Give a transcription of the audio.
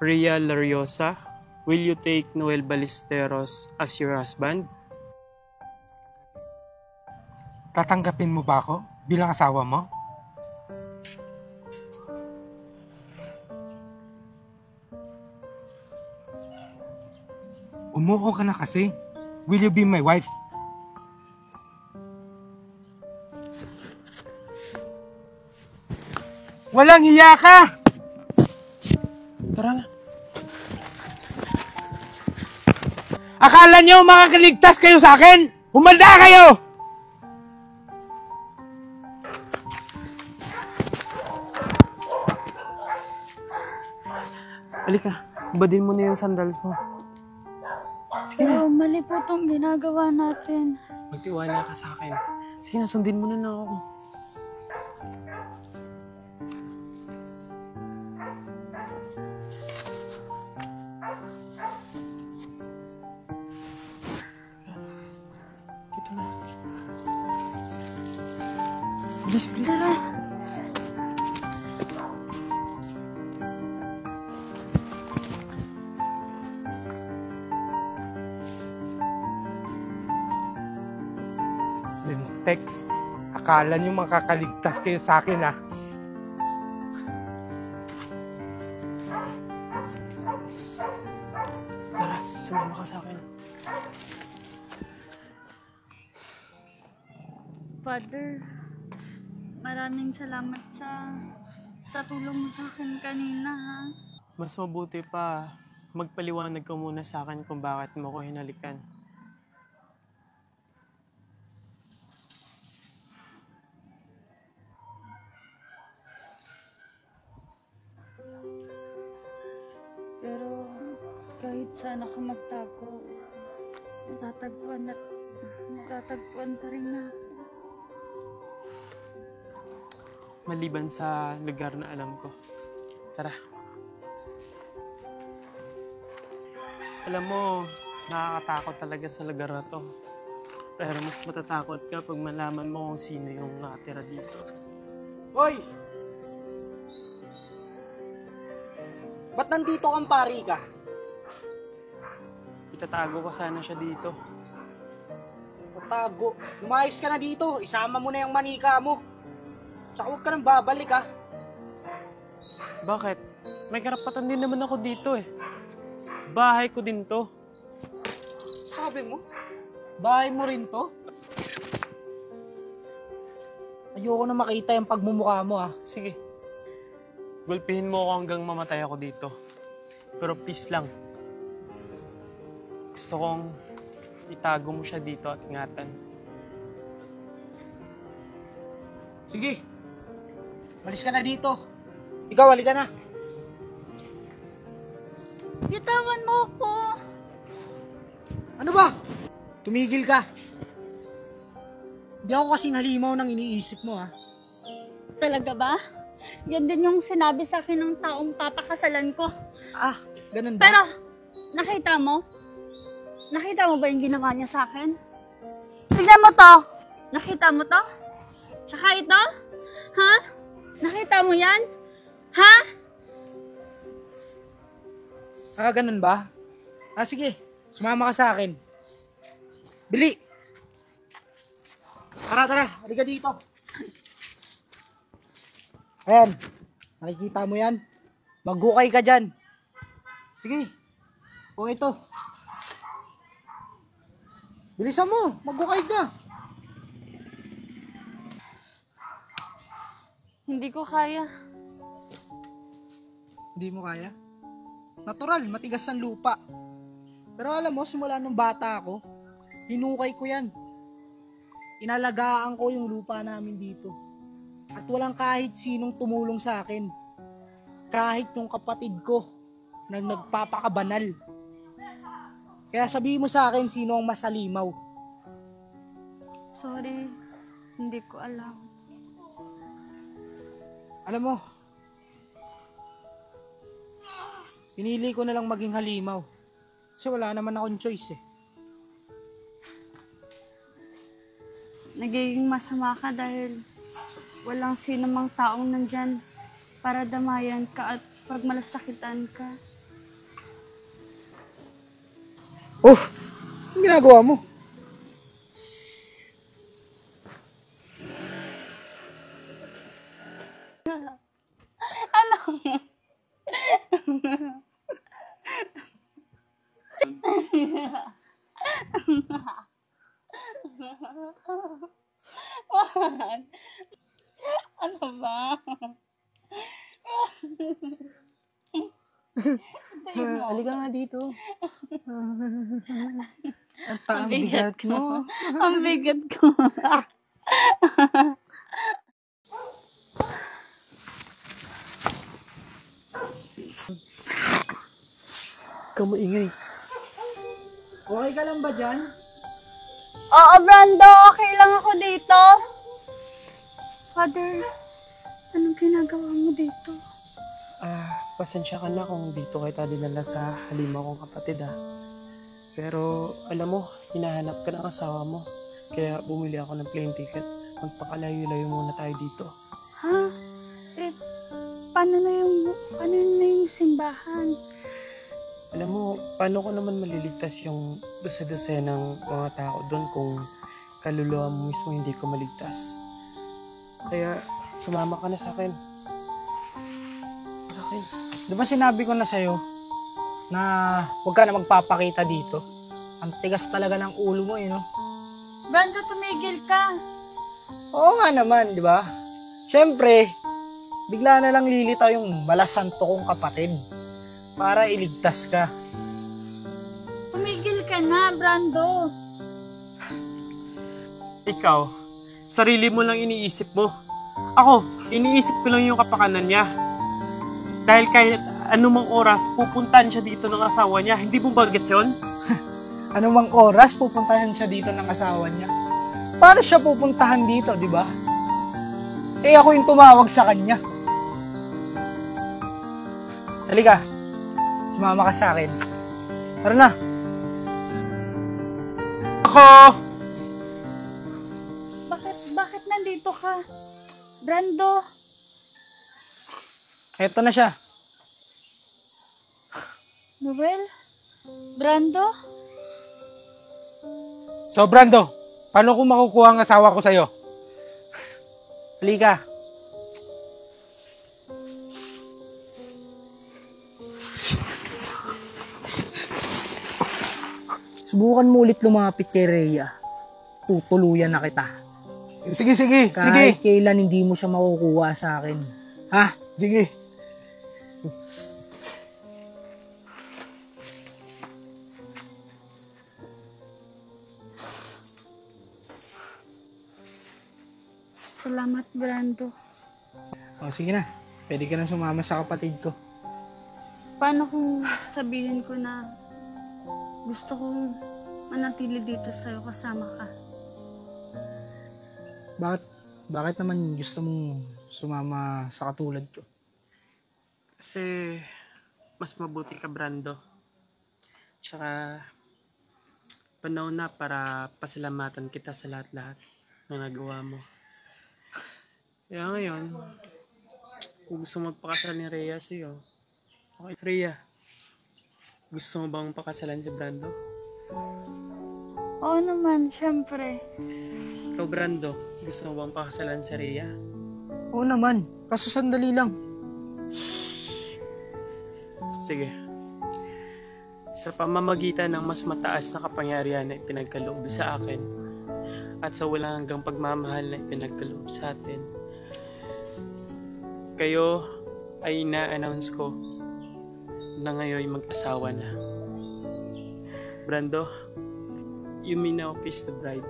Rhea Lariosa, will you take Noel Ballesteros as your husband? Tatanggapin mo ba ako bilang asawa mo? Umuko ka na kasi. Will you be my wife? Walang hiya ka! Tara na. Akala niyo makakaligtas kayo sa akin? Humanda kayo! Halika, badin mo na yung sandals mo. Sige na. Pero mali po itong ginagawa natin. Magtiwala ka sa akin. Sige na, sundin mo na ako. Dito na. Bilis, bilis. Tara. Tex, akala niyo makakaligtas kayo sa akin, ha? Tara, sumama ka sa akin. Father, maraming salamat sa tulong mo sa akin kanina, ha? Mas mabuti pa, magpaliwanag ka muna sa akin kung bakit mo ko hinalikan. Pero kahit saan ako magtago, matatagpuan pa rin na. Maliban sa lugar na alam ko. Tara. Alam mo, nakakatakot talaga sa lugar na to. Pero mas matatakot ka pag malaman mo kung sino yung nakatira dito. Hoy! Ba't nandito kang pari ka? Itatago ko sana siya dito. Tago. Umayos ka na dito. Isama mo na yung manika mo. Tsaka huwag ka nang babalik, ha? Bakit? May karapatan din naman ako dito eh. Bahay ko din to. Sabi mo? Bahay mo rin to? Ayoko na makita yung pagmumukha mo, ha? Sige. Gulpihin mo ako hanggang mamatay ako dito. Pero peace lang. Gusto kong itago mo siya dito at ingatan. Sige. Malis ka na dito. Ikaw, halika na. Bitawan mo ako! Ano ba? Tumigil ka. Hindi ako kasing halimaw ng iniisip mo, ha? Talaga ba? Yan din yung sinabi sa akin ng taong papakasalan ko. Ah, ganun ba? Pero, nakita mo? Nakita mo ba yung ginawa niya sa akin? Tignan mo to! Nakita mo to? Tsaka ito? Ha? Nakita mo yan? Ha? Ah, ganun ba? Ah, sige. Sumama ka sa akin. Bili! Tara, tara. Halika dito. Ayan. Nakikita mo yan? Maghukay ka dyan. Sige. O ito. Bilisan mo. Maghukay ka. Hindi ko kaya. Hindi mo kaya? Natural, matigas ang lupa. Pero alam mo, simula nung bata ako, hinukay ko yan. Inalagaan ko yung lupa namin dito. At walang kahit sinong tumulong sa akin. Kahit yung kapatid ko na nagpapakabanal. Kaya sabihin mo sa akin sino ang masalimaw. Sorry, hindi ko alam. Alam mo, pinili ko na lang maging halimaw. Kasi wala naman akong choice eh. Nagiging masama ka dahil walang sino mang taong nandyan para damayan ka at pagmalasakitan ka. Oh, ang ginagawa mo? Ano ba? Halika nga dito. Ang bigat mo. Ang bigat ko. Kamaingay. Okay ka lang ba dyan? Oo, Brando. Okay lang ako dito. Father, anong ginagawa mo dito? Pasensya ka na kung dito kita dinala sa halima kong kapatid Pero alam mo, hinahanap ka ng asawa mo. Kaya bumili ako ng plane ticket. Magpakalayo-layo muna tayo dito. Ha? Eh, paano na yung simbahan? Alam mo, paano ko naman maliligtas yung dosa-dosa ng mga tao doon kung kaluluwa mo mismo hindi ko maligtas? Kaya sumama ka na sa akin. Sa akin. Di ba sinabi ko na sa'yo na huwag ka na magpapakita dito? Ang tigas talaga ng ulo mo, no? Brando, tumigil ka. Oo nga naman, di ba? Siyempre, bigla na lang lilitaw yung malasanto kong kapatid para iligtas ka. Tumigil ka na, Brando. Ikaw, sarili mo lang iniisip mo. Ako, iniisip ko lang yung kapakanan niya. Dahil kahit anumang oras, pupuntahan siya dito ng asawa niya. Hindi mo ba gets yun? Anumang oras pupuntahan siya dito ng asawa niya. Paano siya pupuntahan dito, di ba? Eh ako yung tumawag sa kanya. Halika, sumama ka sa akin. Tara na. Ako! Bakit nandito ka? Brando. Eto na siya. Noel? Brando? So, Brando, paano ko makukuha ang asawa ko sa'yo? Halika. Subukan mo ulit lumapit kay Rhea. Tutuluyan na kita. Sige, sige, sige. Kahit kailan hindi mo siya makukuha sa akin. Ha? Sige. Salamat, Brando. O, sige na. Pwede ka na sumama sa kapatid ko. Paano kung sabihin ko na gusto kong manatili dito sa'yo kasama ka? Bakit naman gusto mong sumama sa katulad ko? Kasi mas mabuti ka, Brando. Tsaka panahon na para pasalamatan kita sa lahat-lahat na nagawa mo. Kaya ngayon, kung gusto mo magpakasal ni Rhea sa'yo, okay, Rhea, gusto mo bang pakasalan si Brando? Oo naman, syempre. Ikaw, Brando, gusto mo bang pakasalan si Rhea? Oo naman. Kaso sandali lang. Sige. Sa pamamagitan ng mas mataas na kapangyarihan na ipinagkaloob sa akin at sa walang hanggang pagmamahal na ipinagkaloob sa atin, kayo ay ina-announce ko na ngayon mag-asawa na. Brando, you may now kiss the bride.